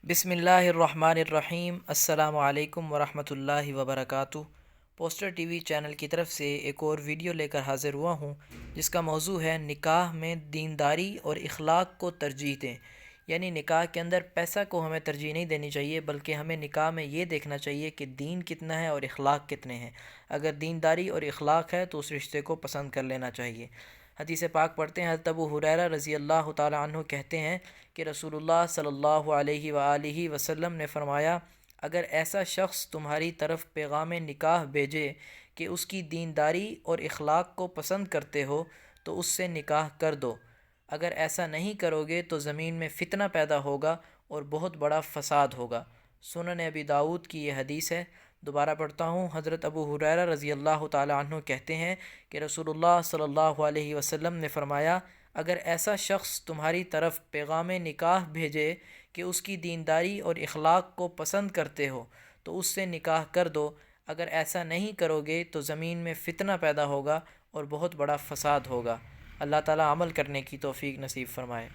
بسم اللہ الرحمن الرحیم۔ السلام علیکم ورحمۃ اللہ وبرکاتہ۔ پوسٹر ٹی وی چینل کی طرف سے ایک اور ویڈیو لے کر حاضر ہوا ہوں، جس کا موضوع ہے نکاح میں دینداری اور اخلاق کو ترجیح دیں۔ یعنی نکاح کے اندر پیسہ کو ہمیں ترجیح نہیں دینی چاہیے، بلکہ ہمیں نکاح میں یہ دیکھنا چاہیے کہ دین کتنا ہے اور اخلاق کتنے ہیں۔ اگر دینداری اور اخلاق ہے تو اس رشتے کو پسند کر لینا چاہیے۔ حدیث پاک پڑھتے ہیں، حضرت ابو ہریرہ رضی اللہ تعالی عنہ کہتے ہیں کہ رسول اللہ صلی اللہ علیہ وآلہ وسلم نے فرمایا، اگر ایسا شخص تمہاری طرف پیغام نکاح بھیجے کہ اس کی دینداری اور اخلاق کو پسند کرتے ہو تو اس سے نکاح کر دو، اگر ایسا نہیں کرو گے تو زمین میں فتنہ پیدا ہوگا اور بہت بڑا فساد ہوگا۔ سنن ابی داؤد کی یہ حدیث ہے۔ دوبارہ پڑھتا ہوں، حضرت ابو ہریرہ رضی اللہ تعالی عنہ کہتے ہیں کہ رسول اللہ صلی اللہ علیہ وسلم نے فرمایا، اگر ایسا شخص تمہاری طرف پیغام نکاح بھیجے کہ اس کی دینداری اور اخلاق کو پسند کرتے ہو تو اس سے نکاح کر دو، اگر ایسا نہیں کرو گے تو زمین میں فتنہ پیدا ہوگا اور بہت بڑا فساد ہوگا۔ اللہ تعالی عمل کرنے کی توفیق نصیب فرمائے۔